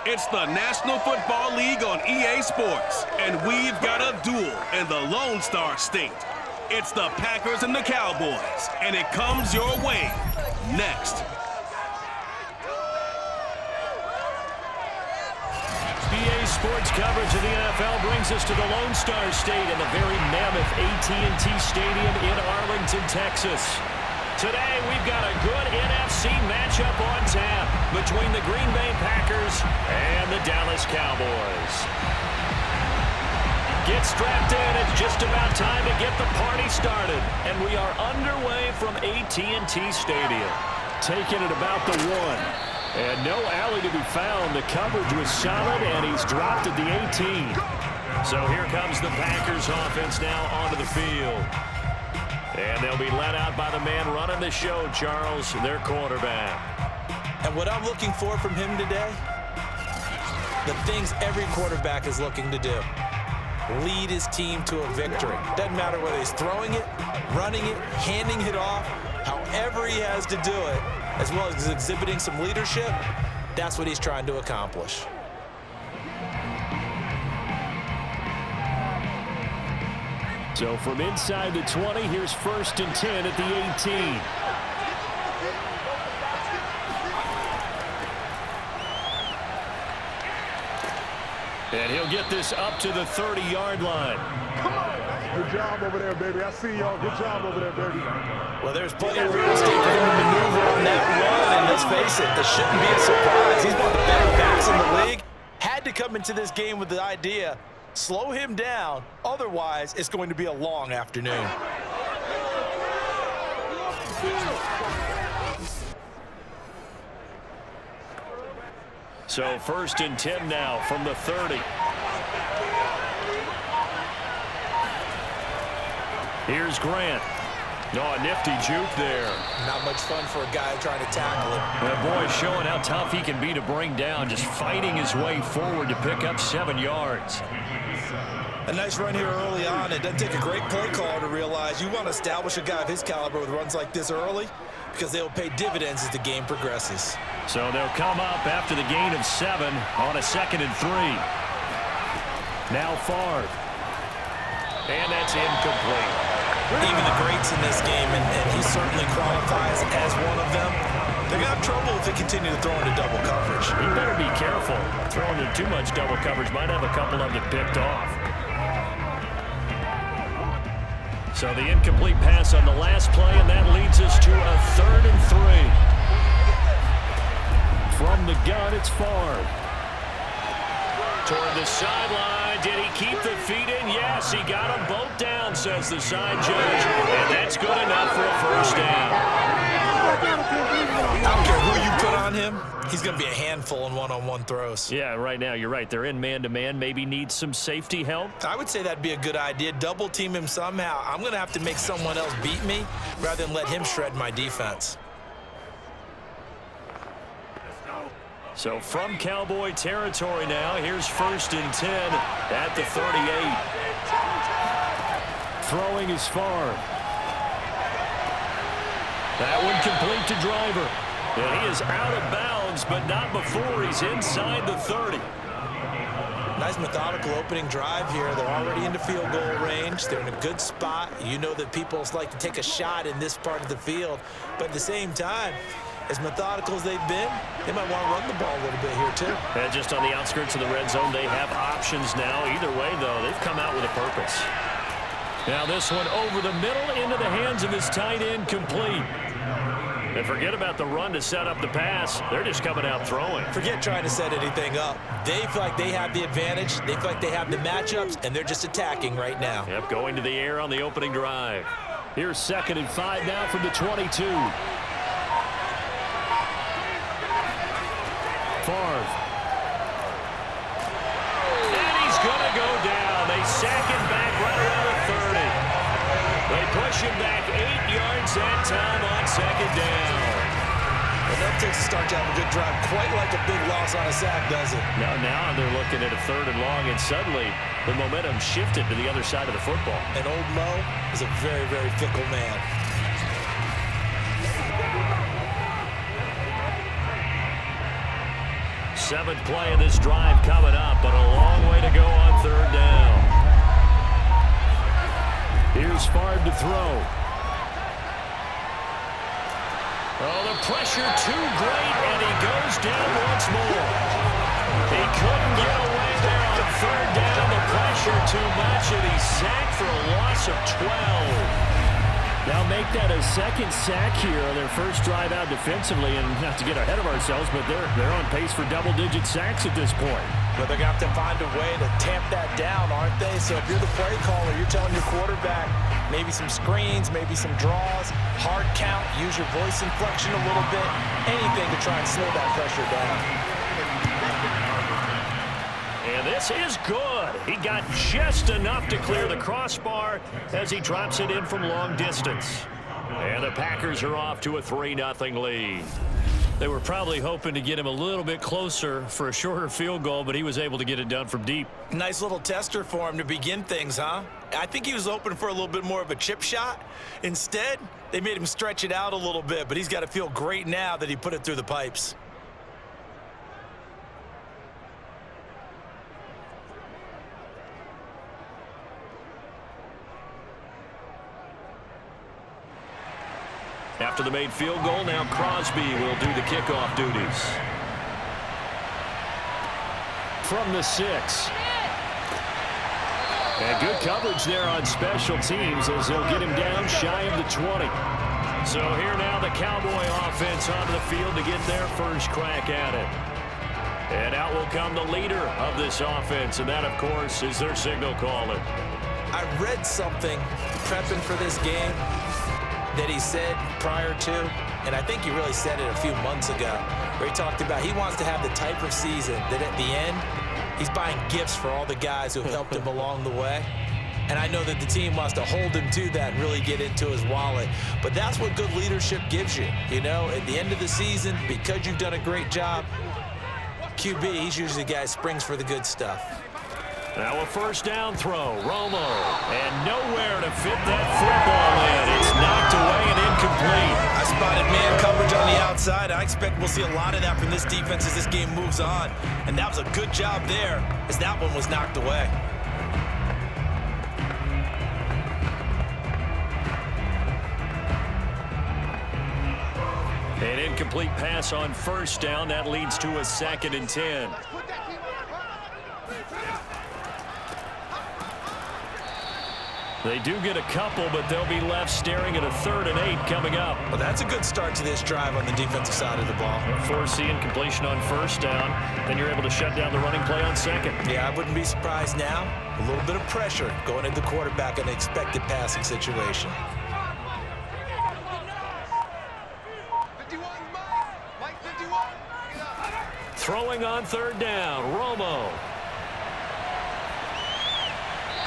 It's the National Football League on EA Sports, and we've got a duel in the Lone Star State. It's the Packers and the Cowboys, and it comes your way next. EA Sports coverage of the NFL brings us to the Lone Star State in the very mammoth AT&T Stadium in Arlington, Texas. Today, we've got a good NFC matchup on tap between the Green Bay Packers and the Dallas Cowboys. Get strapped in. It's just about time to get the party started. And we are underway from AT&T Stadium. Taking it about the 1. And no alley to be found. The coverage was solid, and he's dropped at the 18. So here comes the Packers offense now onto the field. And they'll be let out by the man running the show, Charles, their quarterback. And what I'm looking for from him today, the things every quarterback is looking to do. Lead his team to a victory. Doesn't matter whether he's throwing it, running it, handing it off, however he has to do it, as well as exhibiting some leadership, that's what he's trying to accomplish. So from inside the 20, here's 1st and 10 at the 18. And he'll get this up to the 30-yard line. Come on. Good job over there, baby. I see y'all. Good job over there, baby. Well, there's plenty of real estate for him to maneuver on that run, and let's face it, this shouldn't be a surprise. He's one of the better backs in the league. Had to come into this game with the idea, slow him down, otherwise it's going to be a long afternoon. So 1st and 10 now from the 30. Here's Grant. No, a nifty juke there. Not much fun for a guy trying to tackle him. That boy showing how tough he can be to bring down, just fighting his way forward to pick up 7 yards. A nice run here early on. It doesn't take a great play caller to realize you want to establish a guy of his caliber with runs like this early because they'll pay dividends as the game progresses. So they'll come up after the gain of 7 on a 2nd and 3. Now Favre. And that's incomplete. Even the greats in this game, and he certainly qualifies as one of them, they're going to have trouble if they continue to throw into double coverage. He better be careful. Throwing into too much double coverage might have a couple of them picked off. So the incomplete pass on the last play, and that leads us to a 3rd and 3. From the gun, it's Favre. Toward the sideline. Did he keep the feet in? Yes, he got them both down, says the side judge. And that's good enough for a 1st down. I don't care who you put on him. He's going to be a handful in one-on-one throws. Yeah, right now, you're right. They're in man-to-man. Maybe needs some safety help. I would say that'd be a good idea. Double team him somehow. I'm going to have to make someone else beat me rather than let him shred my defense. So from Cowboy territory now, here's 1st and 10 at the 38. Throwing is Favre. That one complete to Driver. And he is out of bounds, but not before he's inside the 30. Nice methodical opening drive here. They're already into field goal range. They're in a good spot. You know that people like to take a shot in this part of the field. But at the same time, as methodical as they've been, they might want to run the ball a little bit here, too. And just on the outskirts of the red zone, they have options now. Either way, though, they've come out with a purpose. Now this one over the middle into the hands of his tight end, complete. And forget about the run to set up the pass. They're just coming out throwing. Forget trying to set anything up. They feel like they have the advantage. They feel like they have the matchups, and they're just attacking right now. Yep, going to the air on the opening drive. Here's 2nd and 5 now from the 22. Favre. And he's going to go down. They sack him back right around the 30. They push him back 8 yards that time on 2nd down. Well, that takes a start to have a good drive. Quite like a big loss on a sack, does it? Now they're looking at a 3rd and long, and suddenly the momentum shifted to the other side of the football. And old Mo is a very, very fickle man. Seventh play of this drive coming up, but a long way to go on third down. Here's Favre to throw. Oh, the pressure too great, and he goes down once more. He couldn't get away there on third down. The pressure too much, and he's sacked for a loss of 12. Now make that a second sack here on their first drive out defensively, and not to get ahead of ourselves, but they're on pace for double-digit sacks at this point. But they're going to have to find a way to tamp that down, aren't they? So if you're the play caller, you're telling your quarterback maybe some screens, maybe some draws, hard count, use your voice inflection a little bit, anything to try and slow that pressure down. And this is good. He got just enough to clear the crossbar as he drops it in from long distance. And the Packers are off to a 3-0 lead. They were probably hoping to get him a little bit closer for a shorter field goal, but he was able to get it done from deep. Nice little tester for him to begin things, huh? I think he was open for a little bit more of a chip shot. Instead, they made him stretch it out a little bit, but he's got to feel great now that he put it through the pipes. After the made field goal, now Crosby will do the kickoff duties. From the 6. And good coverage there on special teams as they'll get him down shy of the 20. So here now the Cowboy offense onto the field to get their first crack at it. And out will come the leader of this offense, and that, of course, is their signal caller. I read something prepping for this game that he said prior to, and I think he really said it a few months ago, where he talked about he wants to have the type of season that at the end, he's buying gifts for all the guys who helped him along the way. And I know that the team wants to hold him to that and really get into his wallet. But that's what good leadership gives you. You know, at the end of the season, because you've done a great job, QB, he's usually the guy who springs for the good stuff. Now a first down throw, Romo, and nowhere to fit that football in. It's knocked away and incomplete. I spotted man coverage on the outside. I expect we'll see a lot of that from this defense as this game moves on. And that was a good job there as that one was knocked away. An incomplete pass on first down. That leads to a 2nd and 10. They do get a couple, but they'll be left staring at a 3rd and 8 coming up. Well, that's a good start to this drive on the defensive side of the ball. Force the incompletion on first down. Then you're able to shut down the running play on 2nd. Yeah, I wouldn't be surprised now. A little bit of pressure going into the quarterback in an expected passing situation. Throwing on 3rd down, Romo.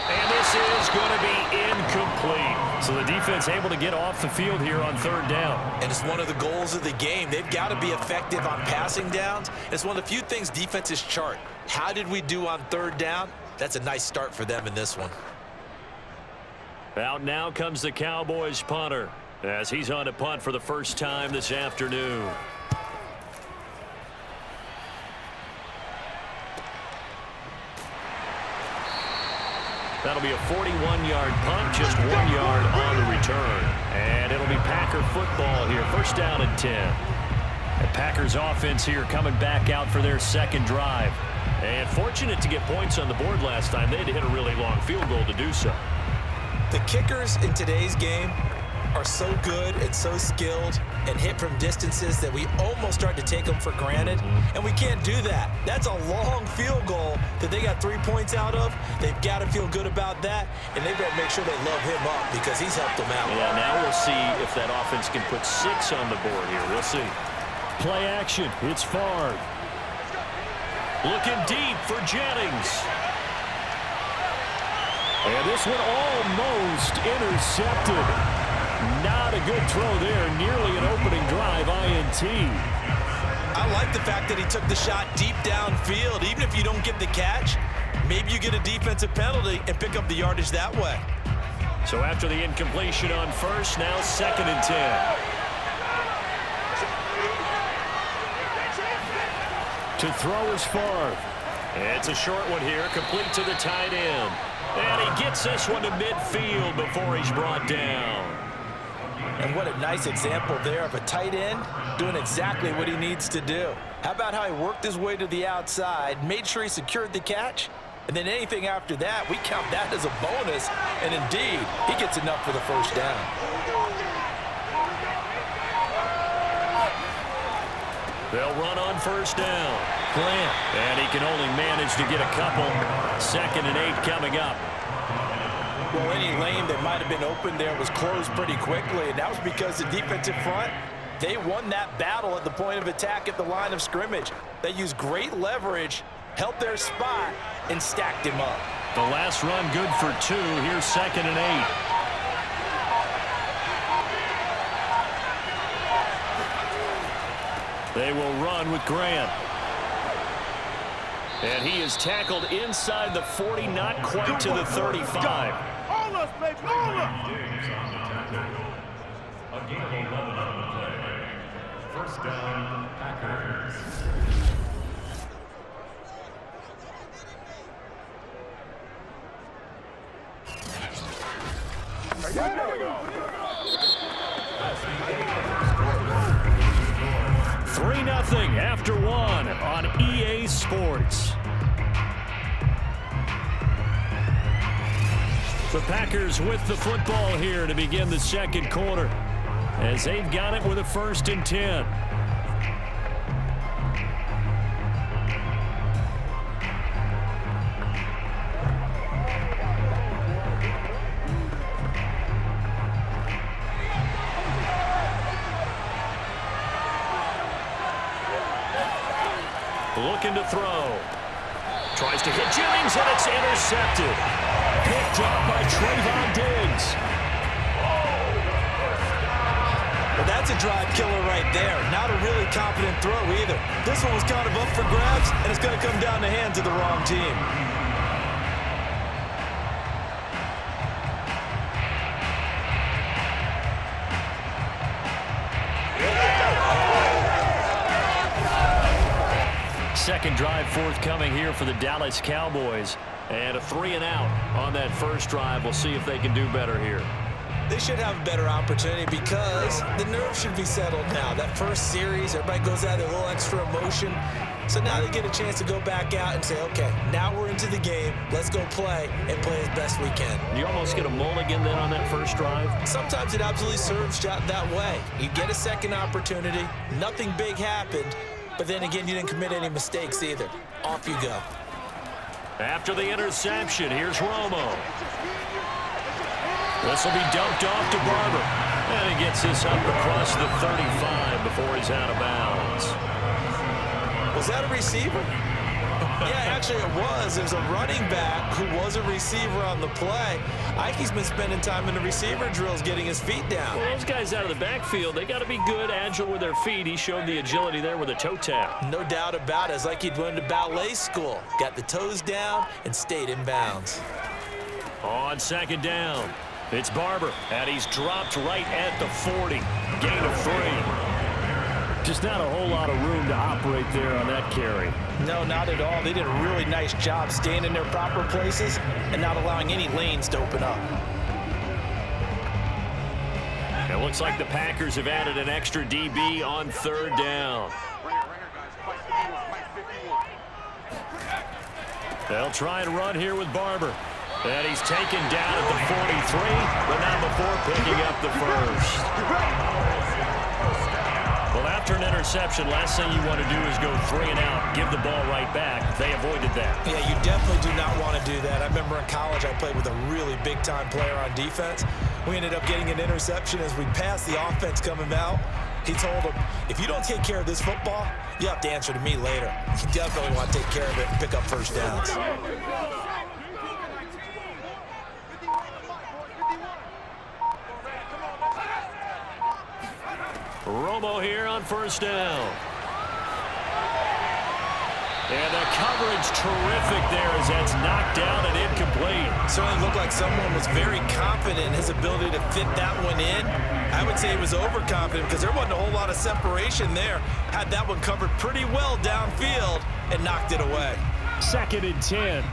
And this is going to be incomplete. So the defense able to get off the field here on 3rd down. And it's one of the goals of the game. They've got to be effective on passing downs. It's one of the few things defenses chart. How did we do on 3rd down? That's a nice start for them in this one. Out now comes the Cowboys punter as he's on to punt for the first time this afternoon. That'll be a 41-yard punt, just 1 yard on the return. And it'll be Packer football here, first down and 10. The Packers offense here coming back out for their 2nd drive. And fortunate to get points on the board last time. They had to hit a really long field goal to do so. The kickers in today's game are so good and so skilled and hit from distances that we almost start to take them for granted, and we can't do that. That's a long field goal that they got 3 points out of. They've got to feel good about that, and they better make sure they love him up because he's helped them out. Yeah, now we'll see if that offense can put 6 on the board here. We'll see. Play action. It's Favre. Looking deep for Jennings. And this one almost intercepted. Not a good throw there. Nearly an opening drive INT. I like the fact that he took the shot deep downfield. Even if you don't get the catch, maybe you get a defensive penalty and pick up the yardage that way. So after the incompletion on first, now 2nd and 10. To throw is Favre. It's a short one here, complete to the tight end. And he gets this one to midfield before he's brought down. And what a nice example there of a tight end doing exactly what he needs to do. How about how he worked his way to the outside, made sure he secured the catch, and then anything after that, we count that as a bonus. And indeed, he gets enough for the first down. They'll run on first down. Grant. And he can only manage to get a couple. 2nd and 8 coming up. Well, any lane that might have been open there was closed pretty quickly, and that was because the defensive front, they won that battle at the point of attack at the line of scrimmage. They used great leverage, held their spot, and stacked him up. The last run good for 2. Here's 2nd and 8. They will run with Grant. And he is tackled inside the 40, not quite to the 35. All us, baby, all us. A gain of 11 on the play. First down, Packers. Three 3-0 after 1 on EA Sports. The Packers with the football here to begin the second quarter as they've got it with a 1st and 10. Looking to throw. Tries to hit Jennings, and it's intercepted. Picked up by Trayvon Diggs. Well, that's a drive killer right there. Not a really confident throw either. This one was kind of up for grabs, and it's going to come down the hands of the wrong team. Second drive forthcoming here for the Dallas Cowboys. And a 3-and-out on that first drive. We'll see if they can do better here. They should have a better opportunity because the nerves should be settled now. That first series, everybody goes out with a little extra emotion. So now they get a chance to go back out and say, okay, now we're into the game. Let's go play and play as best we can. You almost get a mulligan then on that first drive? Sometimes it absolutely serves that way. You get a second opportunity. Nothing big happened. But then again, you didn't commit any mistakes either. Off you go. After the interception, here's Romo. This will be dumped off to Barber. And he gets this up across the 35 before he's out of bounds. Was that a receiver? Yeah, actually it was. There's a running back who was a receiver on the play. Ike's been spending time in the receiver drills getting his feet down. Well, those guys out of the backfield, they got to be good, agile with their feet. He showed the agility there with a toe tap. No doubt about it. It's like he'd went to ballet school. Got the toes down and stayed in bounds. On second down, it's Barber, and he's dropped right at the 40. Gain of 3. Just not a whole lot of room to operate there on that carry. No, not at all. They did a really nice job staying in their proper places and not allowing any lanes to open up. It looks like the Packers have added an extra DB on third down. They'll try and run here with Barber. And he's taken down at the 43, but not before picking up the first. Well, after an interception, last thing you want to do is go 3-and-out, give the ball right back. They avoided that. Yeah, you definitely do not want to do that. I remember in college I played with a really big-time player on defense. We ended up getting an interception as we passed the offense coming out. He told him, if you don't take care of this football, you have to answer to me later. You definitely want to take care of it and pick up first downs. Romo here on first down. And the coverage terrific there as that's knocked down and incomplete. Certainly looked like someone was very confident in his ability to fit that one in. I would say he was overconfident because there wasn't a whole lot of separation there. Had that one covered pretty well downfield. and knocked it away. 2nd and 10.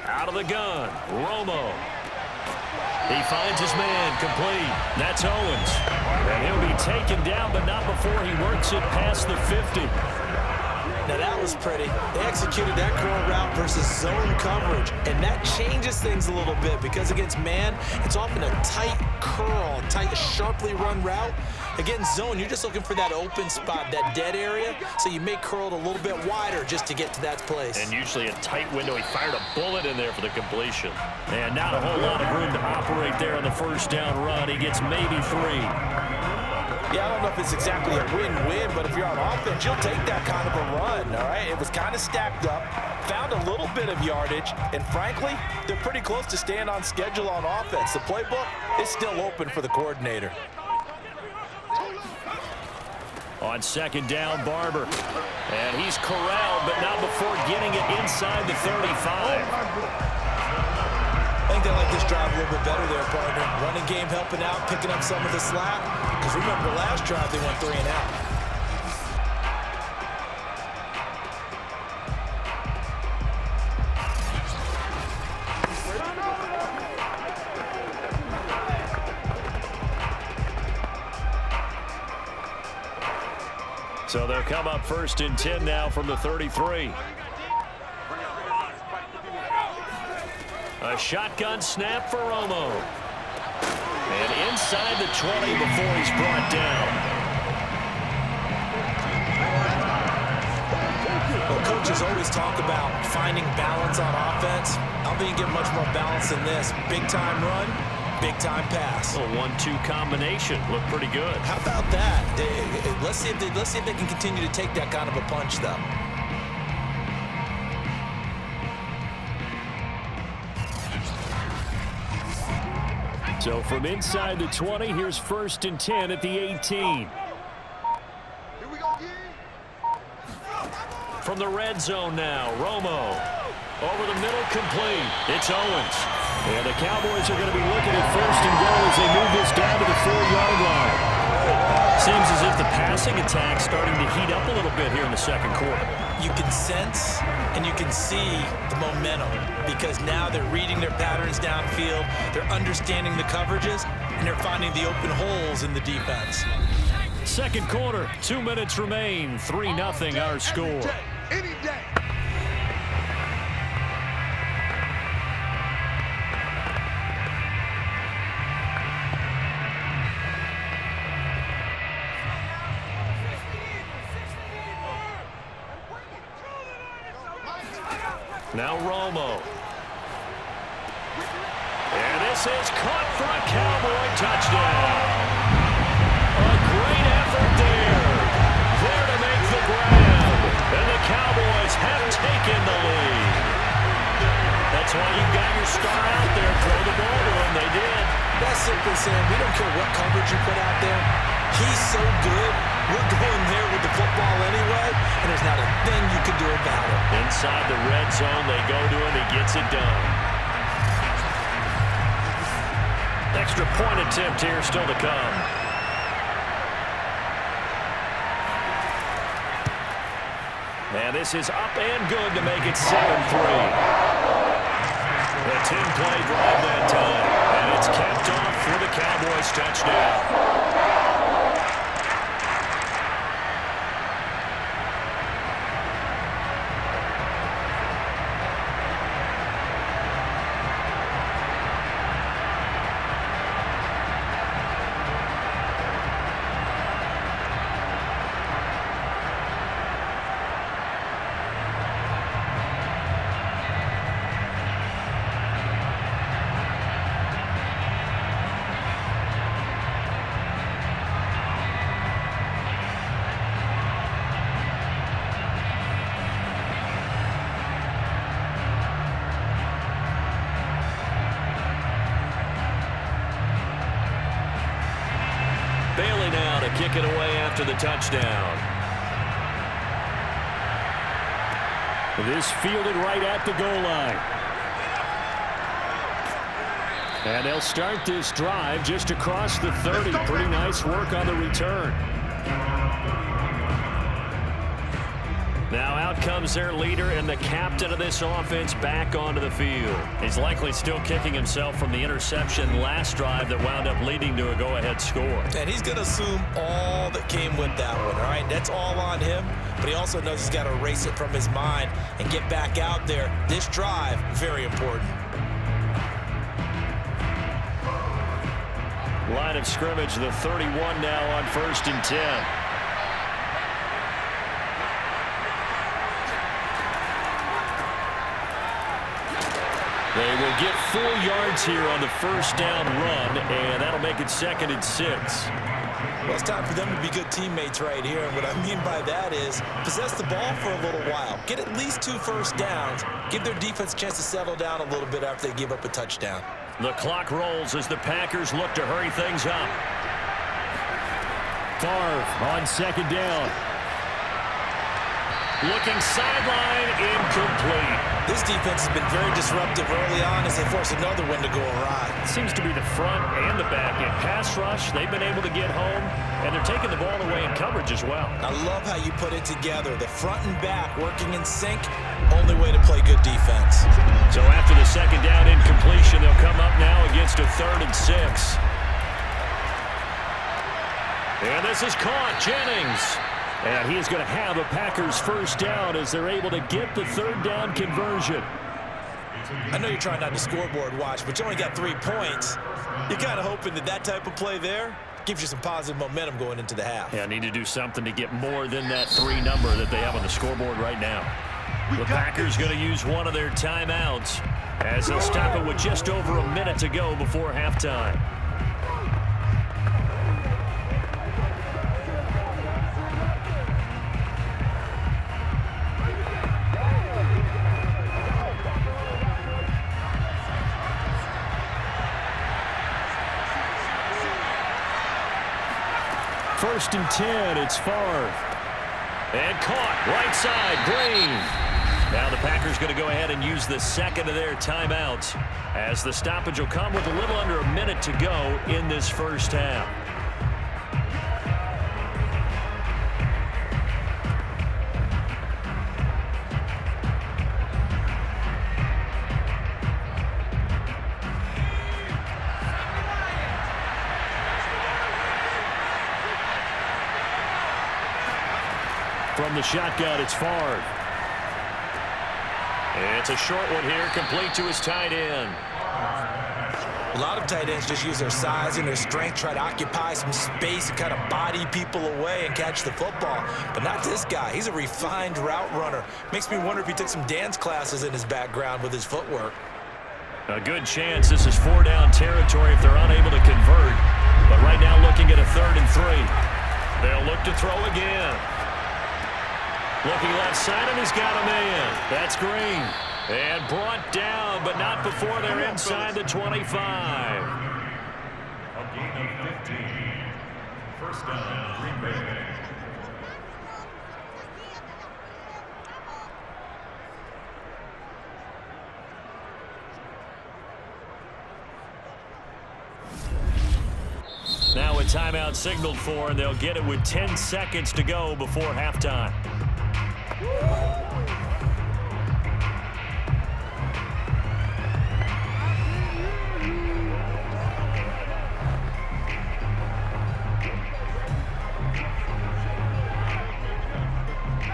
Out of the gun, Romo. He finds his man, complete. That's Owens. And he'll be taken down, but not before he works it past the 50. Now that was pretty. They executed that curl route versus zone coverage, and that changes things a little bit because against man, it's often a tight curl, tight, sharply run route. Against zone, you're just looking for that open spot, that dead area, so you may curl it a little bit wider just to get to that place. And usually a tight window. He fired a bullet in there for the completion. And not a whole lot of room to operate there on the first down run. He gets maybe 3. Yeah, I don't know if it's exactly a win-win, but if you're on offense, you'll take that kind of a run, all right? It was kind of stacked up, found a little bit of yardage, and frankly, they're pretty close to staying on schedule on offense. The playbook is still open for the coordinator. On 2nd down, Barber. And he's corralled, but not before getting it inside the 35. I think they like this drive a little bit better there, partner. Running game helping out, picking up some of the slack. Because remember, the last drive, they went 3 and out. So they'll come up 1st and 10 now from the 33. A shotgun snap for Romo. And inside the 20 before he's brought down. Well, coaches always talk about finding balance on offense. I don't think you get much more balance than this. Big-time run, big-time pass. A 1-2 combination. Looked pretty good. How about that? Let's see if they can continue to take that kind of a punch, though. So from inside the 20, here's 1st and 10 at the 18. From the red zone now, Romo. Over the middle, complete. It's Owens. And the Cowboys are going to be looking at 1st and goal as they move this down to the 4-yard line. Seems as if the passing attack's starting to heat up a little bit here in the 2nd quarter. You can sense and you can see the momentum because now they're reading their patterns downfield, they're understanding the coverages, and they're finding the open holes in the defense. 2nd quarter, 2 minutes remain, 3-0 our score. Any day. Now Romo. And this is caught for a Cowboy touchdown. A great effort there. There to make the grab. And the Cowboys have taken the lead. That's why you got your star out there. Throw the ball to him. They did. That's simply saying we don't care what coverage you put out there. He's so good. We're going there with the football anyway, and there's not a thing you can do about it. Inside the red zone, they go to him. He gets it done. Extra point attempt here still to come. And this is up and good to make it 7-3. A 10-play drive that time. And it's capped off for the Cowboys touchdown. Kick it away after the touchdown. This fielded right at the goal line. And they'll start this drive just across the 30. Pretty nice work on the return. Now out comes their leader and the captain of this offense back onto the field. He's likely still kicking himself from the interception last drive that wound up leading to a go-ahead score. And he's going to assume all that came with that one, all right? That's all on him, but he also knows he's got to erase it from his mind and get back out there. This drive, very important. Line of scrimmage, the 31 now on 1st and 10. They will get 4 yards here on the first down run, and that'll make it 2nd and 6. Well, it's time for them to be good teammates right here, and what I mean by that is possess the ball for a little while, get at least 2 first downs, give their defense a chance to settle down a little bit after they give up a touchdown. The clock rolls as the Packers look to hurry things up. Favre on 2nd down. Looking sideline, incomplete. This defense has been very disruptive early on as they force another one to go awry. Seems to be the front and the back. In pass rush, they've been able to get home, and they're taking the ball away in coverage as well. I love how you put it together. The front and back working in sync, only way to play good defense. So after the 2nd down incompletion, they'll come up now against a 3rd and 6. And this is caught, Jennings. And he's going to have a Packers first down as they're able to get the 3rd down conversion. I know you're trying not to scoreboard watch, but you only got 3 points. You're kind of hoping that that type of play there gives you some positive momentum going into the half. Yeah, need to do something to get more than that 3 number that they have on the scoreboard right now. The Packers going to use one of their timeouts as they'll stop it with just over a minute to go before halftime. First and 10, it's Favre. And caught, right side, Green. Now the Packers going to go ahead and use the 2nd of their timeouts as the stoppage will come with a little under a minute to go in this first half. From the shotgun, it's Favre. It's a short one here, complete to his tight end. A lot of tight ends just use their size and their strength, try to occupy some space and kind of body people away and catch the football. But not this guy. He's a refined route runner. Makes me wonder if he took some dance classes in his background with his footwork. A good chance this is 4-down territory if they're unable to convert. But right now looking at a 3rd and 3. They'll look to throw again. Looking left side, and he's got a man. That's Green. And brought down, but not before they're inside the 25. A gain of 15. First down, Green Bay. Now a timeout signaled for, and they'll get it with 10 seconds to go before halftime.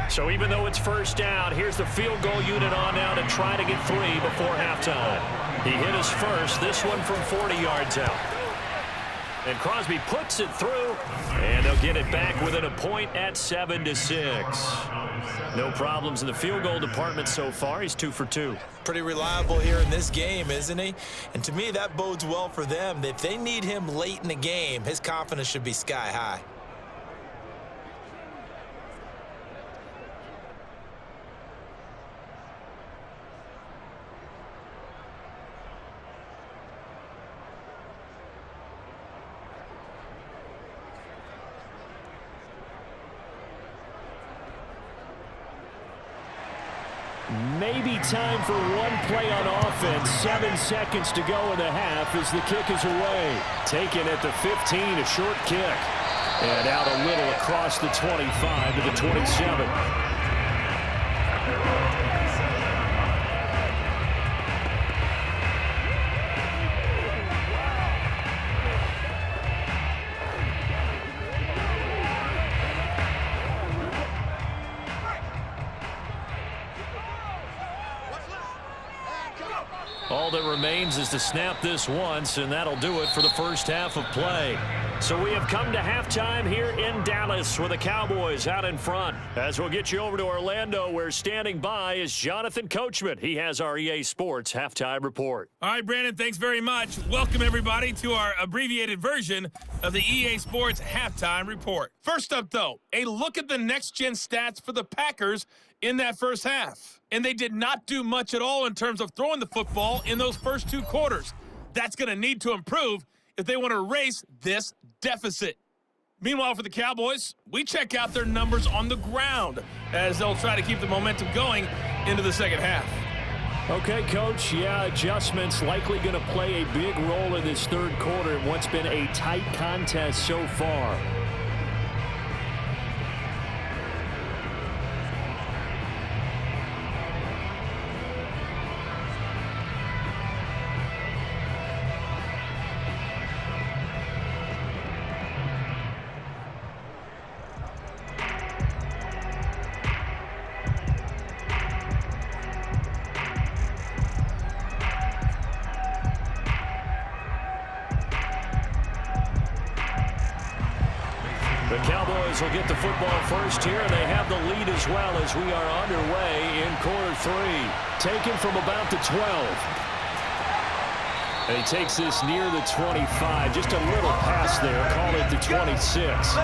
So even though it's first down, here's the field goal unit on now to try to get 3 before halftime. He hit his first, this one from 40 yards out. And Crosby puts it through, and they'll get it back within a point at 7-6. No problems in the field goal department so far. He's 2 for 2. Pretty reliable here in this game, isn't he? And to me, that bodes well for them. If they need him late in the game, his confidence should be sky high. Maybe time for one play on offense. 7 seconds to go in the half as the kick is away. Taken at the 15, a short kick. And out a little across the 25 to the 27. All that remains is to snap this once, and that'll do it for the first half of play. So we have come to halftime here in Dallas with the Cowboys out in front. As we'll get you over to Orlando, where standing by is Jonathan Coachman. He has our EA Sports halftime report. All right, Brandon, thanks very much. Welcome, everybody, to our abbreviated version of the EA Sports halftime report. First up, though, a look at the next-gen stats for the Packers in that first half. And they did not do much at all in terms of throwing the football in those first two quarters. That's going to need to improve if they want to erase this deficit. Meanwhile, for the Cowboys, we check out their numbers on the ground as they'll try to keep the momentum going into the second half. Okay, Coach, adjustments likely going to play a big role in this third quarter in what's been a tight contest so far. The Cowboys will get the football first here, and they have the lead as well as we are underway in quarter three. Taken from about the 12. And he takes this near the 25. Just a little pass there. Call it the 26.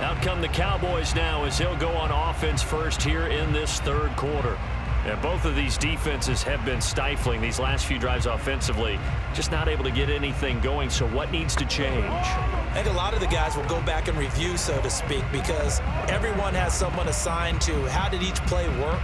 Out come the Cowboys now as he'll go on offense first here in this third quarter. And both of these defenses have been stifling these last few drives offensively. Just not able to get anything going, so what needs to change? I think a lot of the guys will go back and review, so to speak, because everyone has someone assigned to how did each play work.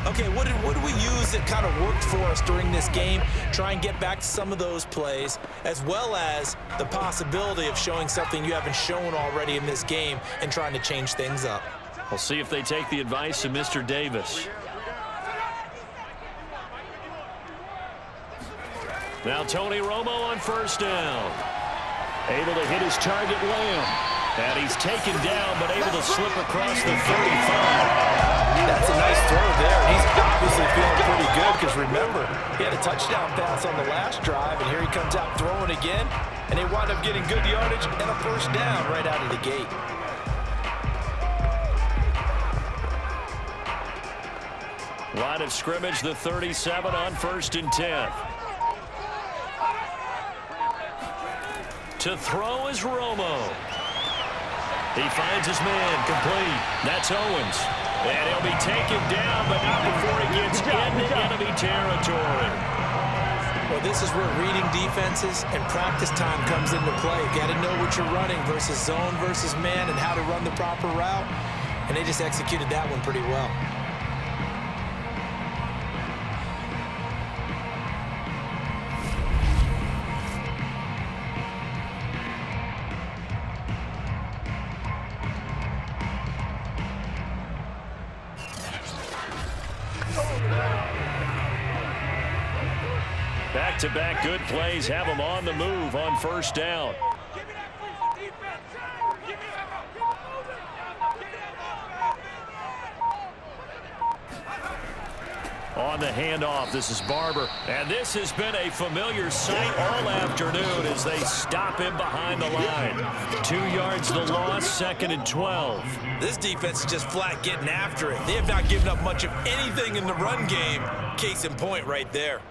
Okay, what did we use that kind of worked for us during this game? Try and get back to some of those plays, as well as the possibility of showing something you haven't shown already in this game and trying to change things up. We'll see if they take the advice of Mr. Davis. Now Tony Romo on first down. Able to hit his target, Lamb. And he's taken down, but able to slip across the 35. That's a nice throw there. He's obviously feeling pretty good because, remember, he had a touchdown pass on the last drive, and here he comes out throwing again, and they wind up getting good yardage and a first down right out of the gate. Line of scrimmage, the 37 on 1st and 10. To throw is Romo. He finds his man, complete. That's Owens. And he'll be taken down, but not before he gets into enemy territory. Well, this is where reading defenses and practice time comes into play. Got to know what you're running versus zone versus man and how to run the proper route. And they just executed that one pretty well. Back-to-back good plays have them on the move on first down. On the handoff, this is Barber. And this has been a familiar sight all afternoon as they stop him behind the line. 2 yards the loss, 2nd and 12. This defense is just flat getting after it. They have not given up much of anything in the run game. Case in point right there.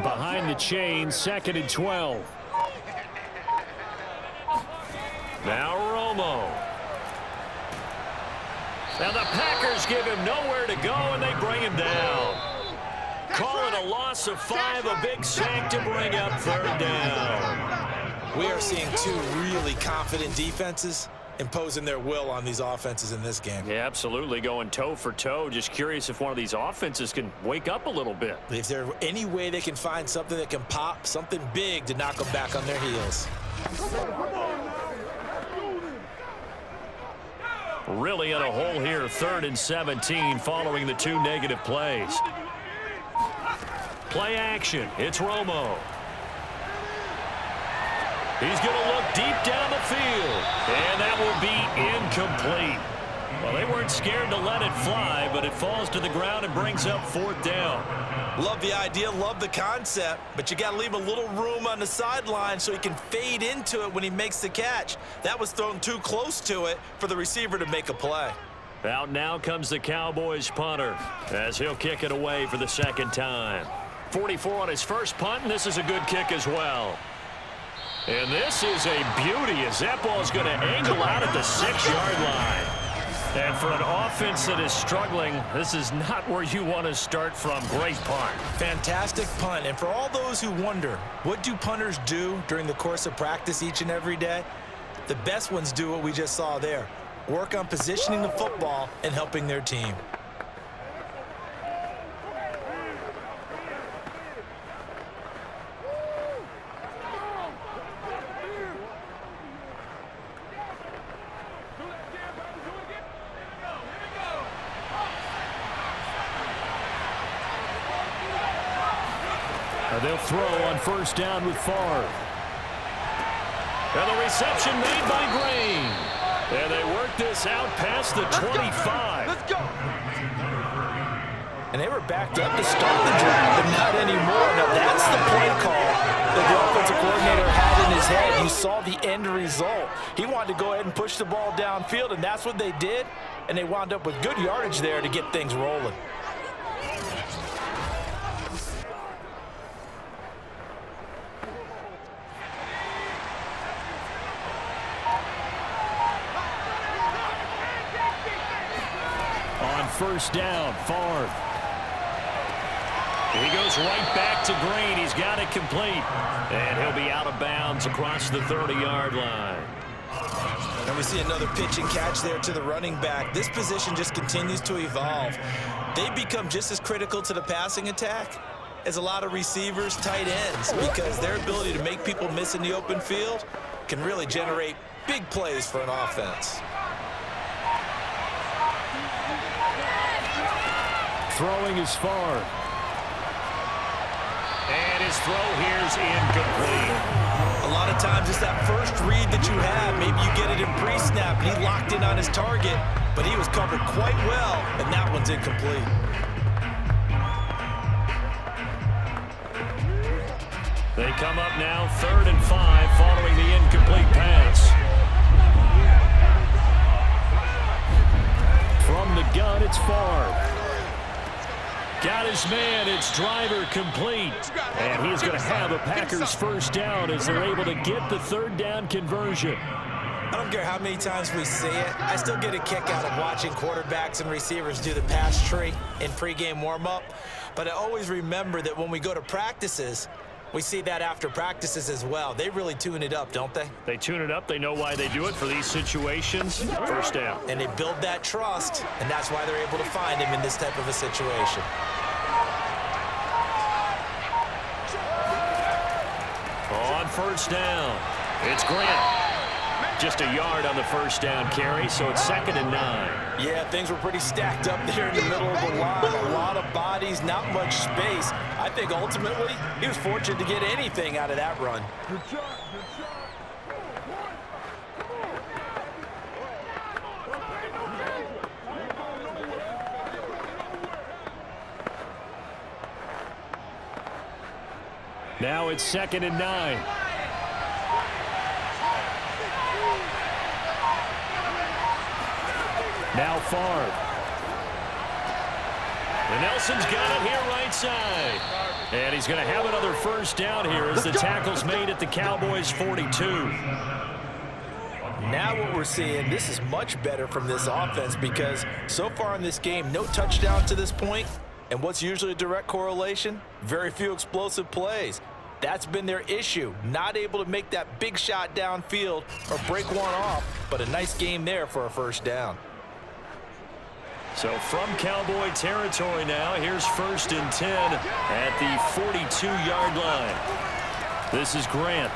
Behind the chain, 2nd and 12. Now Romo. Now the Packers give him nowhere to go, and they bring him down. Call it a loss of 5, a big sack to bring up 3rd down. We are seeing two really confident defenses, imposing their will on these offenses in this game. Yeah, absolutely, going toe for toe. Just curious if one of these offenses can wake up a little bit. If there's any way they can find something that can pop, something big to knock them back on their heels. Really in a hole here, 3rd and 17 following the 2 negative plays. Play action, it's Romo. He's going to look deep down the field, and that will be incomplete. Well, they weren't scared to let it fly, but it falls to the ground and brings up 4th down. Love the idea, love the concept, but you got to leave a little room on the sideline so he can fade into it when he makes the catch. That was thrown too close to it for the receiver to make a play. Out now comes the Cowboys punter as he'll kick it away for the 2nd time. 44 on his first punt, and this is a good kick as well. And this is a beauty as that ball is going to angle out at the 6-yard line. And for an offense that is struggling, this is not where you want to start from. Great punt. Fantastic punt. And for all those who wonder, what do punters do during the course of practice each and every day? The best ones do what we just saw there. Work on positioning the football and helping their team. They'll throw on 1st down with Favre. And the reception made by Green. And they work this out past the 25. Let's go. And they were backed up to start the drive, but not anymore. Now that's the play call that the offensive coordinator had in his head. You saw the end result. He wanted to go ahead and push the ball downfield, and that's what they did. And they wound up with good yardage there to get things rolling. On 1st down, Favre. He goes right back to Green. He's got it complete. And he'll be out of bounds across the 30-yard line. And we see another pitch and catch there to the running back. This position just continues to evolve. They become just as critical to the passing attack as a lot of receivers, tight ends, because their ability to make people miss in the open field can really generate big plays for an offense. Throwing is Favre. And his throw here's incomplete. A lot of times it's that first read that you have. Maybe you get it in pre-snap, and he locked in on his target, but he was covered quite well, and that one's incomplete. They come up now 3rd and 5 following the incomplete pass. From the gun, it's Favre. Got his man, it's driver complete. And he's going to have a Packers 1st down as they're able to get the 3rd down conversion. I don't care how many times we see it. I still get a kick out of watching quarterbacks and receivers do the pass tree in pregame warm-up. But I always remember that when we go to practices, we see that after practices as well. They really tune it up, don't they? They tune it up. They know why they do it for these situations. 1st down. And they build that trust, and that's why they're able to find him in this type of a situation. On 1st down, it's Grant. Just a yard on the 1st down carry, so it's 2nd and 9. Yeah, things were pretty stacked up there in the middle of the line. A lot of bodies, not much space. I think ultimately he was fortunate to get anything out of that run. Good shot, good shot. Now it's 2nd and 9. Now Favre. And Nelson's got it here right side. And he's going to have another 1st down here as the tackle's made at the Cowboys 42. Now what we're seeing, this is much better from this offense because so far in this game, no touchdown to this point. And what's usually a direct correlation? Very few explosive plays. That's been their issue. Not able to make that big shot downfield or break one off, but a nice game there for a first down. So from Cowboy territory now, here's 1st and 10 at the 42-yard line. This is Grant.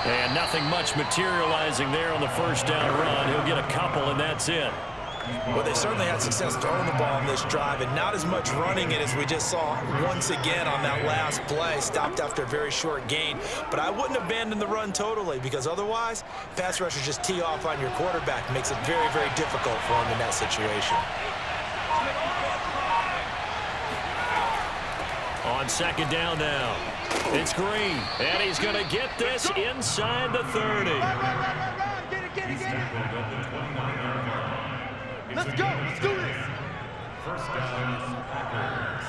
And nothing much materializing there on the first down run. He'll get a couple, and that's it. Well, they certainly had success throwing the ball on this drive, and not as much running it as we just saw once again on that last play. Stopped after a very short gain. But I wouldn't abandon the run totally, because otherwise, pass rushers just tee off on your quarterback. Makes it very, very difficult for him in that situation. On second down now, it's Green, and he's going to get this inside the 30. He's tackled at the 29-yard line. Let's go. Let's do this. First down, Packers.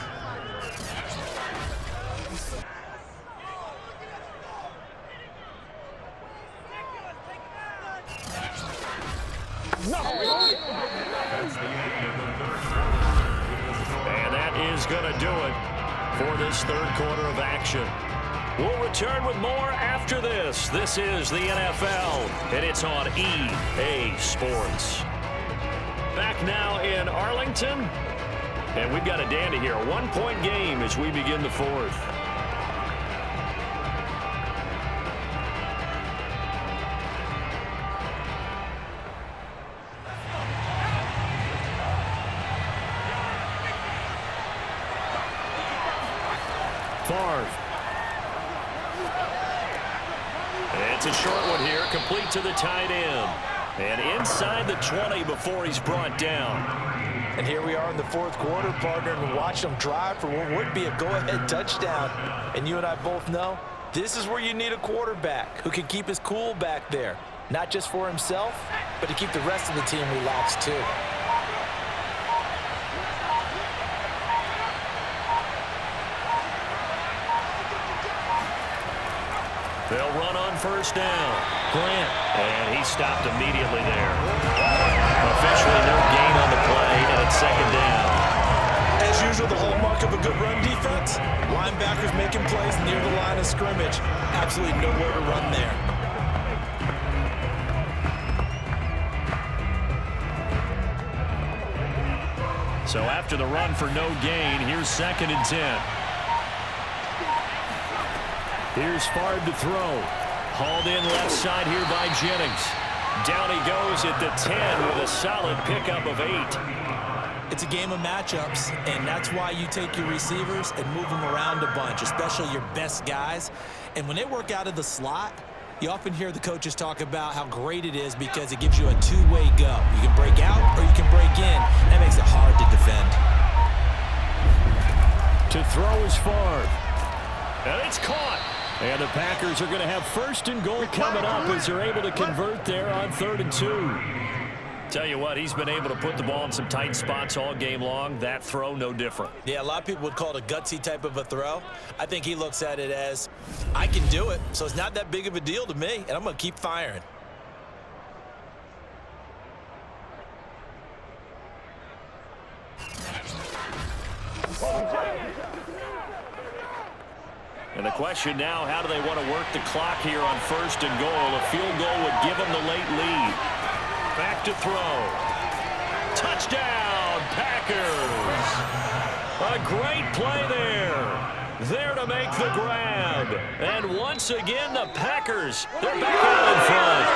That's the end of the third quarter. And that is going to do it for this third quarter of action. We'll return with more after this. This is the NFL, and it's on EA Sports. Back now in Arlington, and we've got a dandy here. A one-point game as we begin the fourth. Favre. It's a short one here, complete to the tight end. And inside the 20 before he's brought down. And here we are in the fourth quarter, partner, and watch them drive for what would be a go-ahead touchdown. And you and I both know this is where you need a quarterback who can keep his cool back there. Not just for himself, but to keep the rest of the team relaxed too. They'll run on first down. Grant. And he stopped immediately there. Officially no gain on the play, and it's second down. As usual, the hallmark of a good run defense. Linebackers making plays near the line of scrimmage. Absolutely nowhere to run there. So after the run for no gain, here's 2nd and 10. Here's Favre to throw. Hauled in left side here by Jennings. Down he goes at the 10 with a solid pickup of 8. It's a game of matchups, and that's why you take your receivers and move them around a bunch, especially your best guys. And when they work out of the slot, you often hear the coaches talk about how great it is because it gives you a two-way go. You can break out or you can break in. That makes it hard to defend. To throw is Favre. And it's caught. And the Packers are going to have 1st and goal coming up as they're able to convert there on 3rd and 2. Tell you what, he's been able to put the ball in some tight spots all game long. That throw, no different. Yeah, a lot of people would call it a gutsy type of a throw. I think he looks at it as, I can do it, so it's not that big of a deal to me, and I'm going to keep firing. And the question now, how do they want to work the clock here on 1st and goal? A field goal would give them the late lead. Back to throw. Touchdown, Packers. A great play there. There to make the grab. And once again, the Packers, they're back out in front.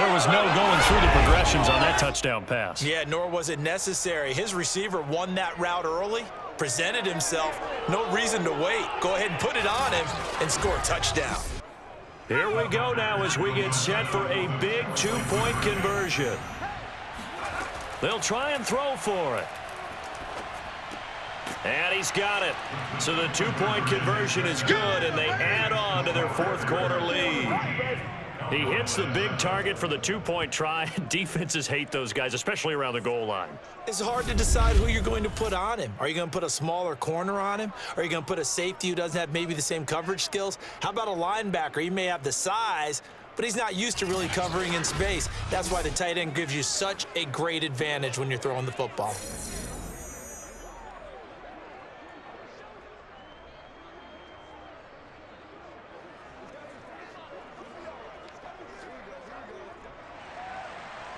There was no going through the progressions on that touchdown pass. Yeah, nor was it necessary. His receiver won that route early, presented himself, no reason to wait. Go ahead and put it on him and score a touchdown. Here we go now as we get set for a big two-point conversion. They'll try and throw for it. And he's got it. So the two-point conversion is good, and they add on to their fourth quarter lead. He hits the big target for the two-point try. Defenses hate those guys, especially around the goal line. It's hard to decide who you're going to put on him. Are you going to put a smaller corner on him? Are you going to put a safety who doesn't have maybe the same coverage skills? How about a linebacker? He may have the size, but he's not used to really covering in space. That's why the tight end gives you such a great advantage when you're throwing the football.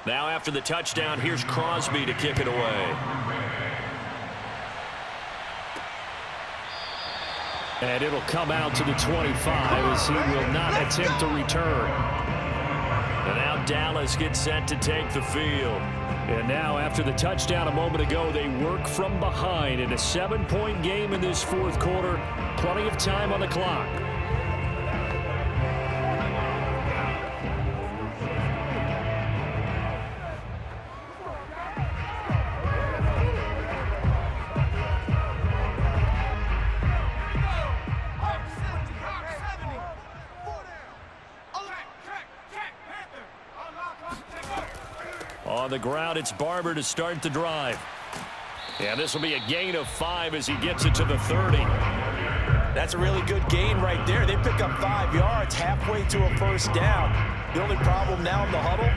Now after the touchdown, here's Crosby to kick it away. And it'll come out to the 25 as he will not attempt to return. And now Dallas gets set to take the field. And now after the touchdown a moment ago, they work from behind in a 7-point game in this fourth quarter. Plenty of time on the clock. On the ground, it's Barber to start the drive. Yeah, this will be a gain of 5 as he gets it to the 30. That's a really good gain right there. They pick up 5 yards halfway to a first down. The only problem now in the huddle,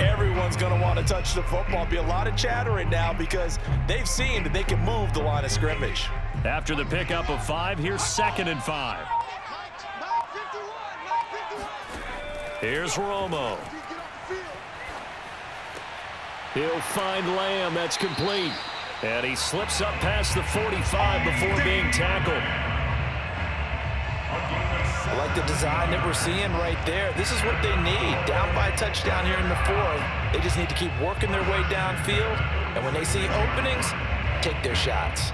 everyone's going to want to touch the football. Be a lot of chattering now because they've seen that they can move the line of scrimmage. After the pickup of 5, here's 2nd and 5. Here's Romo. He'll find Lamb. That's complete. And he slips up past the 45 before being tackled. I like the design that we're seeing right there. This is what they need. Down by a touchdown here in the fourth. They just need to keep working their way downfield. And when they see openings, take their shots.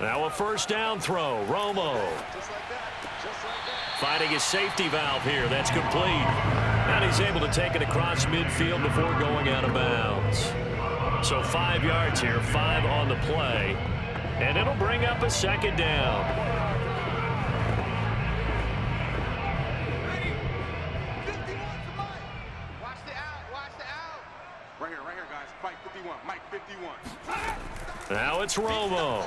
Now a first down throw. Romo. Finding his safety valve here. That's complete. And he's able to take it across midfield before going out of bounds. So 5 yards here, 5 on the play. And it'll bring up a second down. Watch the out. Right here, guys. Fight 51. Mike 51. Now it's Romo.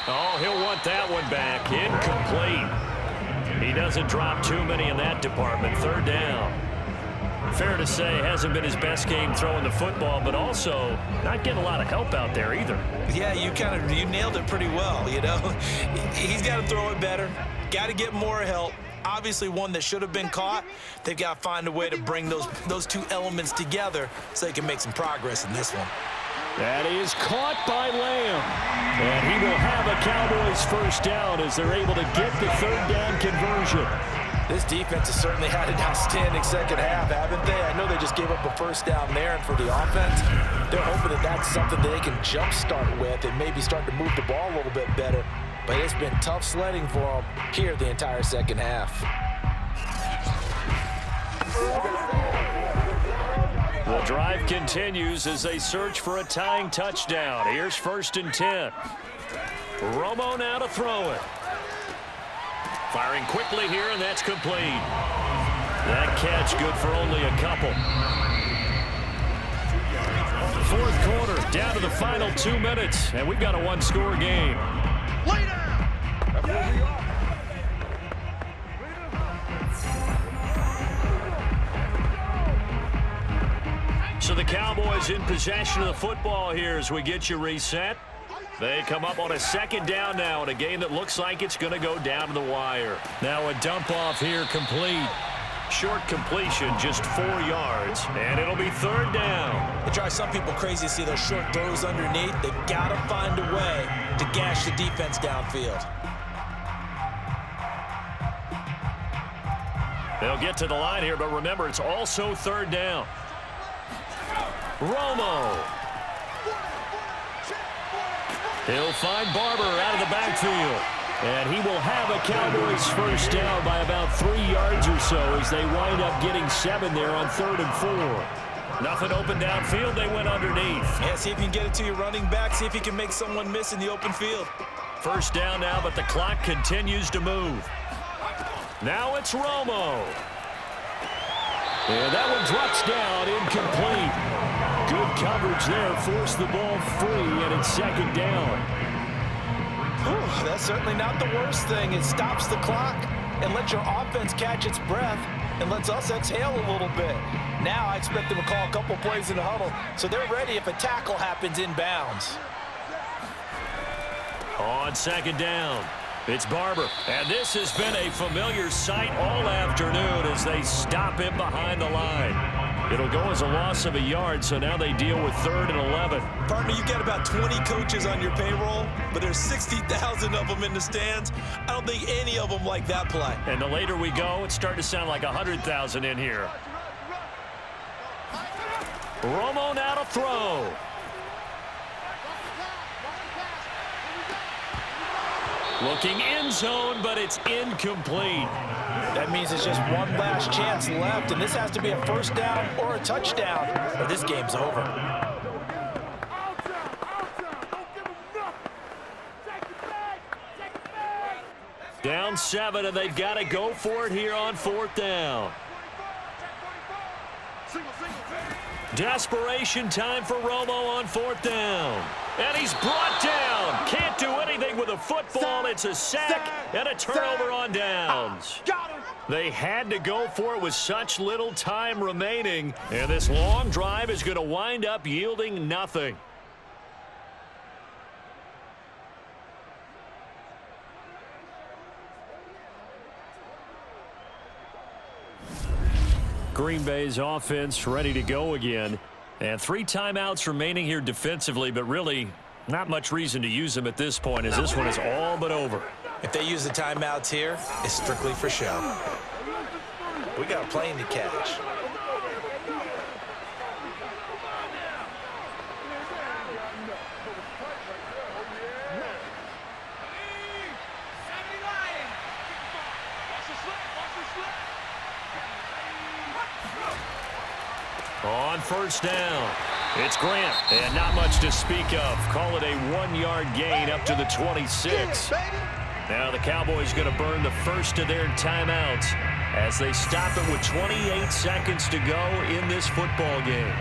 Oh, he'll want that one back. Incomplete. He doesn't drop too many in that department. 3rd down. Fair to say, hasn't been his best game throwing the football, but also not getting a lot of help out there either. Yeah, you nailed it pretty well, you know. He's got to throw it better. Got to get more help. Obviously one that should have been caught. They've got to find a way to bring those two elements together so they can make some progress in this one. That is caught by Lamb. And he will have a Cowboys first down as they're able to get the 3rd down conversion. This defense has certainly had an outstanding second half, haven't they? I know they just gave up a first down there, and for the offense, they're hoping that that's something that they can jumpstart with and maybe start to move the ball a little bit better. But it's been tough sledding for them here the entire second half. The drive continues as they search for a tying touchdown. Here's 1st and 10. Romo now to throw it. Firing quickly here, and that's complete. That catch good for only a couple. 4th quarter, down to the final 2 minutes, and we've got a 1-score game. Lay down. That's where we are. So the Cowboys in possession of the football here as we get you reset. They come up on a 2nd down now in a game that looks like it's going to go down to the wire. Now a dump off here complete. Short completion, just 4 yards, and it'll be 3rd down. It drives some people crazy to see those short throws underneath. They've got to find a way to gash the defense downfield. They'll get to the line here, but remember, it's also 3rd down. Romo. He'll find Barber out of the backfield. And he will have a Cowboys first down by about 3 yards or so as they wind up getting 7 there on 3rd and 4. Nothing open downfield. They went underneath. Yeah, see if you can get it to your running back. See if you can make someone miss in the open field. First down now, but the clock continues to move. Now it's Romo. And that one drops down, incomplete. Good coverage there. Forced the ball free, and it's second down. Whew, that's certainly not the worst thing. It stops the clock and lets your offense catch its breath and lets us exhale a little bit. Now I expect them to call a couple plays in the huddle, so they're ready if a tackle happens inbounds. On second down, it's Barber. And this has been a familiar sight all afternoon as they stop him behind the line. It'll go as a loss of a yard, so now they deal with 3rd and 11. Partner, you got about 20 coaches on your payroll, but there's 60,000 of them in the stands. I don't think any of them like that play. And the later we go, it's starting to sound like 100,000 in here. Romo now to throw. Looking end zone, but it's incomplete. That means it's just one last chance left, and this has to be a first down or a touchdown, or this game's over. Down 7, and they've got to go for it here on 4th down. Desperation time for Romo on 4th down. And he's brought down. Can't do anything with a football. It's a sack and a turnover on downs. They had to go for it with such little time remaining. And this long drive is going to wind up yielding nothing. Green Bay's offense ready to go again. And 3 timeouts remaining here defensively, but really not much reason to use them at this point as this one is all but over. If they use the timeouts here, it's strictly for show. We got a plane to catch. On 1st down, it's Grant, and not much to speak of. Call it a 1-yard gain up to the 26. Now the Cowboys going to burn the first of their timeouts as they stop it with 28 seconds to go in this football game.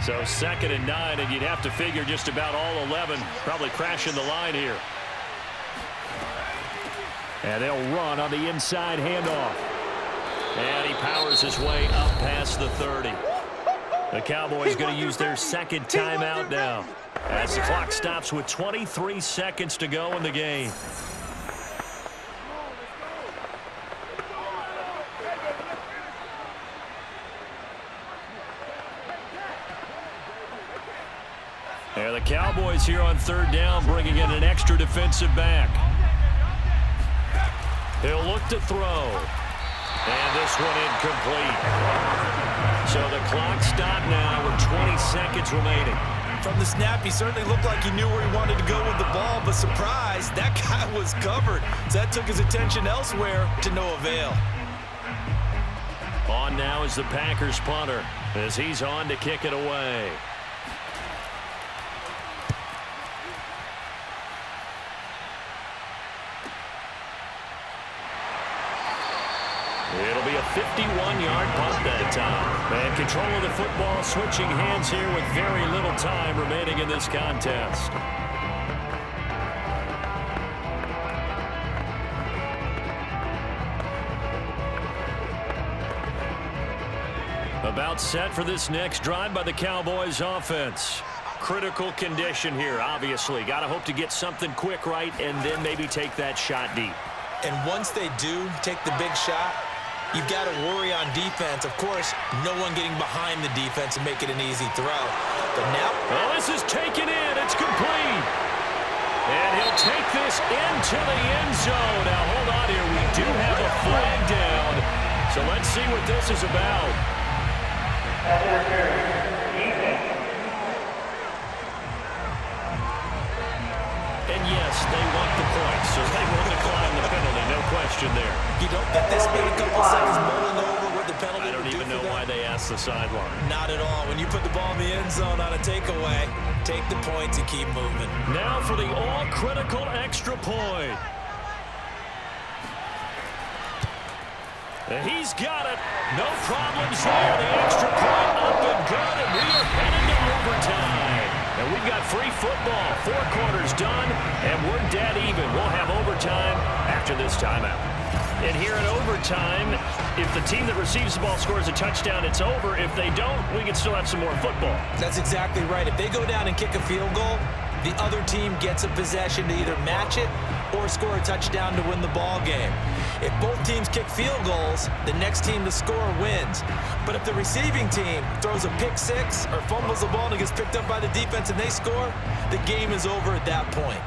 So 2nd and 9, and you'd have to figure just about all 11 probably crashing the line here. And they'll run on the inside handoff. And he powers his way up past the 30. The Cowboys going to use their 2nd timeout now as the clock stops with 23 seconds to go in the game. And the Cowboys here on 3rd down bringing in an extra defensive back. He'll look to throw. And this one incomplete. So the clock stopped now with 20 seconds remaining. From the snap, he certainly looked like he knew where he wanted to go with the ball, but surprise, that guy was covered. So that took his attention elsewhere to no avail. On now is the Packers punter as he's on to kick it away. It'll be a 51-yard punt that time. And control of the football switching hands here with very little time remaining in this contest. About set for this next drive by the Cowboys offense. Critical condition here, obviously. Got to hope to get something quick right and then maybe take that shot deep. And once they do take the big shot, you've got to worry on defense. Of course, no one getting behind the defense and make it an easy throw. But now... Oh, this is taken in. It's complete. And he'll take this into the end zone. Now, hold on here. We do have a flag down. So let's see what this is about. And yes, they want the points, so they will decline the penalty. No question there. You don't get this big a couple seconds mulling over what the penalty I don't even know why they asked the sideline. Not at all. When you put the ball in the end zone on a takeaway, take the points and keep moving. Now for the all-critical extra point. He's got it. No problems there. The extra point up and good, and we are headed to overtime. And we've got free football. 4 quarters done, and we're dead even. We'll have overtime after this timeout. And here in overtime, if the team that receives the ball scores a touchdown, it's over. If they don't, we can still have some more football. That's exactly right. If they go down and kick a field goal, the other team gets a possession to either match it or score a touchdown to win the ball game. If both teams kick field goals, the next team to score wins. But if the receiving team throws a pick six or fumbles the ball and it gets picked up by the defense and they score, the game is over at that point.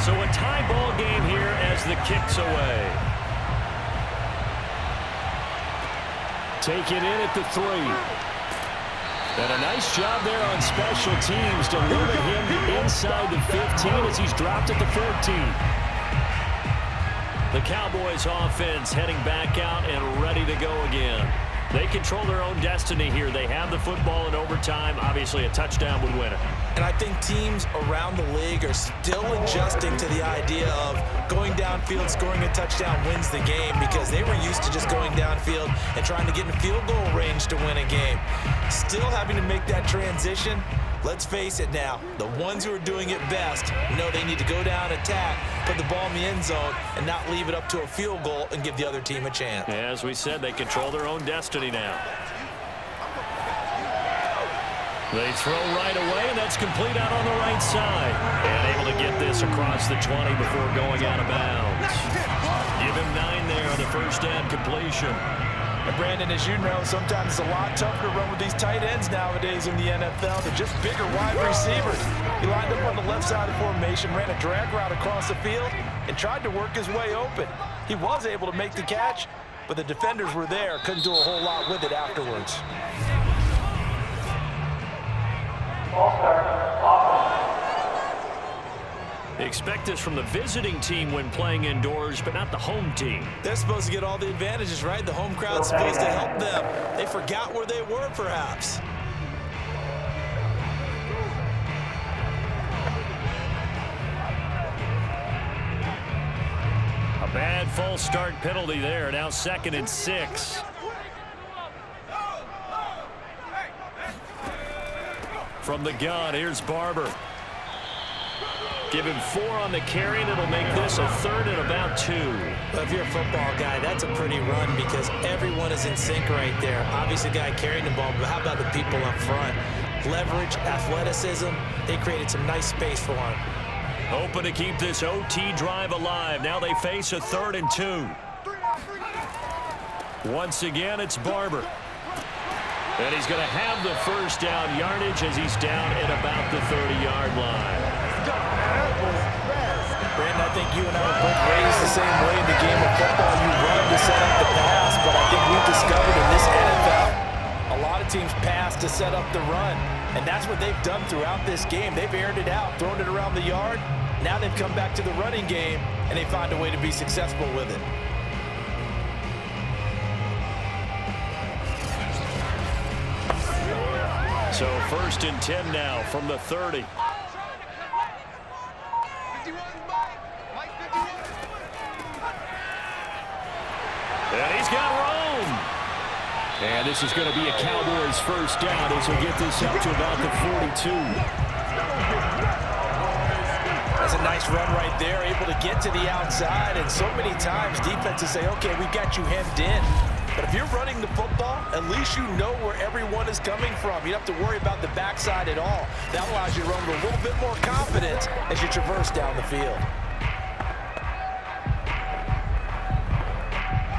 So a tie ball game here as the kick's away. Take it in at the 3. And a nice job there on special teams to limit him inside the 15 as he's dropped at the 14. The Cowboys offense heading back out and ready to go again. They control their own destiny here. They have the football in overtime. Obviously, a touchdown would win it. And I think teams around the league are still adjusting to the idea of going downfield, scoring a touchdown wins the game, because they were used to just going downfield and trying to get in field goal range to win a game. Still having to make that transition. Let's face it now, the ones who are doing it best know they need to go down, attack, put the ball in the end zone, and not leave it up to a field goal and give the other team a chance. As we said, they control their own destiny now. They throw right away, and that's complete out on the right side. And able to get this across the 20 before going out of bounds. Give him 9 there on the first down completion. And Brandon, as you know, sometimes it's a lot tougher to run with these tight ends nowadays in the NFL. They're just bigger wide receivers. He lined up on the left side of the formation, ran a drag route across the field, and tried to work his way open. He was able to make the catch, but the defenders were there. Couldn't do a whole lot with it afterwards. They expect this from the visiting team when playing indoors, but not the home team. They're supposed to get all the advantages, right? The home crowd's supposed to help them. They forgot where they were, perhaps. A bad false start penalty there. Now 2nd and 6. From the gun, here's Barber. Give him 4 on the carry, and it'll make this a 3rd and about 2. Well, if you're a football guy, that's a pretty run because everyone is in sync right there. Obviously, the guy carrying the ball, but how about the people up front? Leverage, athleticism, they created some nice space for him. Hoping to keep this OT drive alive. Now they face a 3rd and 2. Once again, it's Barber. And he's going to have the first down yardage as he's down at about the 30-yard line. Brandon, I think you and I were both raised the same way in the game of football. You run to set up the pass, but I think we've discovered in this NFL, a lot of teams pass to set up the run. And that's what they've done throughout this game. They've aired it out, thrown it around the yard. Now they've come back to the running game, and they find a way to be successful with it. So 1st and 10 now from the 30. And he's got room. And this is going to be a Cowboys first down as we get this up to about the 42. That's a nice run right there, able to get to the outside. And so many times defenses say, okay, we got you hemmed in. But if you're running the football, at least you know where everyone is coming from. You don't have to worry about the backside at all. That allows you to run with a little bit more confidence as you traverse down the field.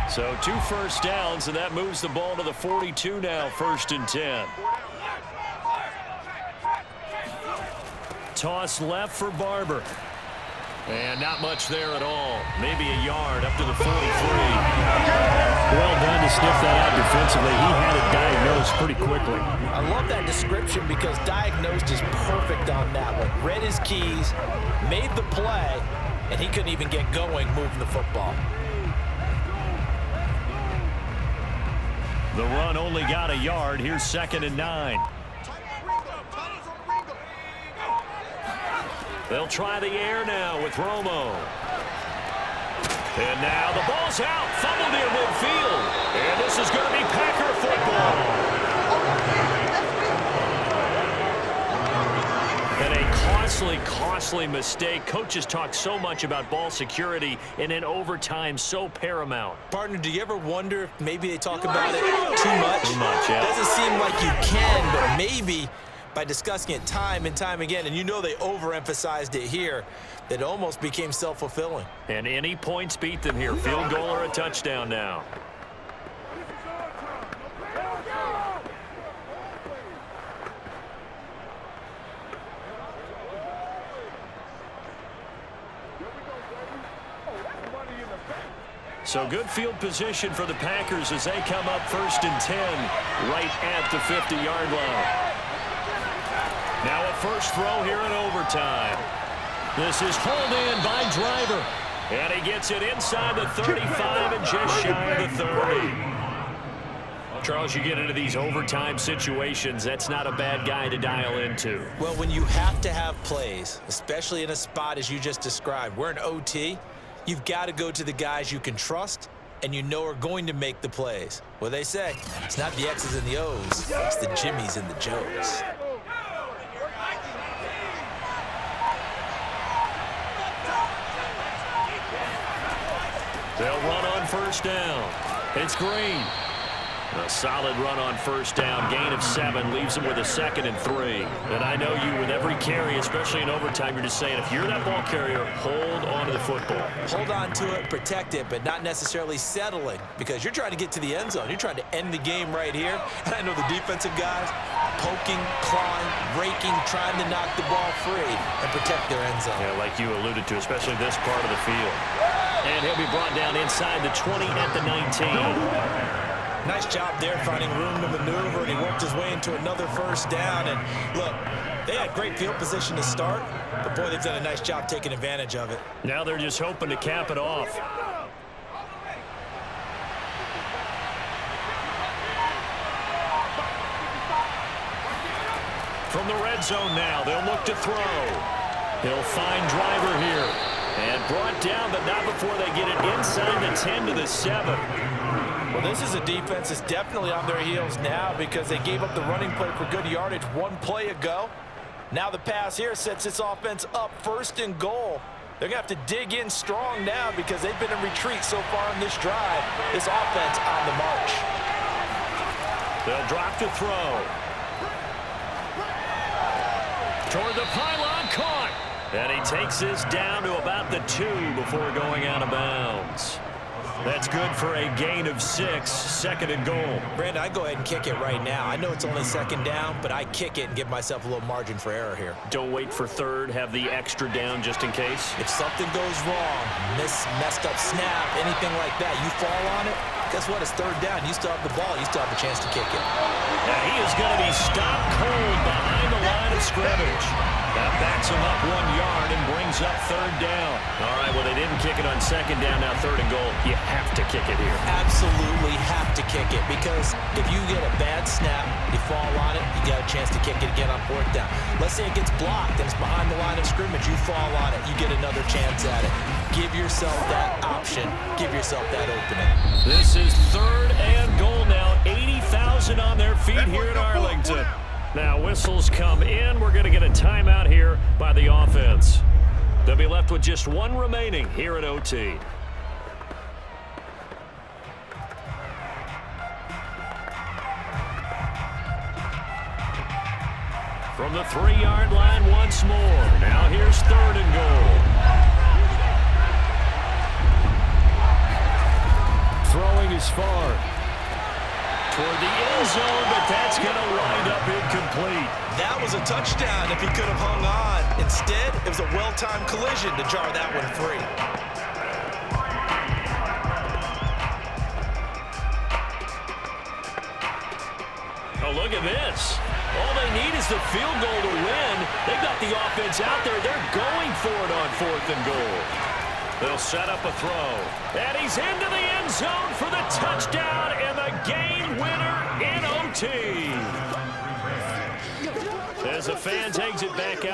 So 2 first downs, and that moves the ball to the 42 now, 1st and 10. Toss left for Barber. And not much there at all. Maybe a yard up to the 43. Well done to sniff that out defensively. He had it diagnosed pretty quickly. I love that description because diagnosed is perfect on that one. Read his keys, made the play, and he couldn't even get going moving the football. The run only got a yard. Here's 2nd and 9. They'll try the air now with Romo. And now the ball's out. Fumbled near midfield. And this is going to be Packer football. And a costly mistake. Coaches talk so much about ball security, and in overtime, so paramount. Partner, do you ever wonder if maybe they talk about it too much? Too much, yeah. Doesn't seem like you can, but maybe by discussing it time and time again, and you know they overemphasized it here, that almost became self-fulfilling. And any points beat them here. Field goal or a touchdown now. So good field position for the Packers as they come up 1st and 10 right at the 50-yard line. Now a first throw here in overtime. This is hauled in by Driver. And he gets it inside the 35 and just shy of the 30. Charles, you get into these overtime situations, that's not a bad guy to dial into. Well, when you have to have plays, especially in a spot as you just described, we're in OT, you've got to go to the guys you can trust and you know are going to make the plays. Well, they say, it's not the X's and the O's, it's the Jimmies and the Joes. They'll run on 1st down. It's Green. A solid run on 1st down. Gain of 7 leaves him with a 2nd and 3. And I know you with every carry, especially in overtime, you're just saying if you're that ball carrier, hold on to the football. Hold on to it, protect it, but not necessarily settling because you're trying to get to the end zone. You're trying to end the game right here. And I know the defensive guys poking, clawing, raking, trying to knock the ball free and protect their end zone. Yeah, like you alluded to, especially this part of the field. And he'll be brought down inside the 20 at the 19. Nice job there finding room to maneuver, and he worked his way into another 1st down. And look, they had great field position to start, but boy, they've done a nice job taking advantage of it. Now they're just hoping to cap it off. From the red zone now, they'll look to throw. He'll find Driver here. And brought down, but not before they get it inside the 10 to the 7. Well, this is a defense that's definitely on their heels now because they gave up the running play for good yardage 1 play ago. Now the pass here sets this offense up 1st and goal. They're going to have to dig in strong now because they've been in retreat so far in this drive. This offense on the march. They'll drop to throw. Toward the pylon, caught. And he takes this down to about the 2 before going out of bounds. That's good for a gain of 6, 2nd and goal. Brandon, I go ahead and kick it right now. I know it's only 2nd down, but I kick it and give myself a little margin for error here. Don't wait for 3rd, have the extra down just in case. If something goes wrong, messed up snap, anything like that, you fall on it, guess what? It's 3rd down. You still have the ball. You still have a chance to kick it. Now he is going to be stopped cold behind the line of scrimmage. That backs him up 1 yard and brings up 3rd down. All right, well, they didn't kick it on 2nd down, now 3rd and goal. You have to kick it here. Absolutely have to kick it because if you get a bad snap, you fall on it, you got a chance to kick it again on 4th down. Let's say it gets blocked and it's behind the line of scrimmage. You fall on it, you get another chance at it. Give yourself that option. Give yourself that opening. This is 3rd and goal now. 80,000 on their feet here in Arlington. Now whistles come in. We're going to get a timeout here by the offense. They'll be left with just 1 remaining here at OT. From the 3-yard line once more. Now here's 3rd and goal. Throwing is far. Toward the end zone, but that's going to wind up incomplete. That was a touchdown if he could have hung on. Instead, it was a well-timed collision to jar that one free. Oh, look at this. All they need is the field goal to win. They've got the offense out there. They're going for it on 4th and goal. They'll set up a throw. And he's into the end zone for the touchdown and the game winner As the fans exit back out.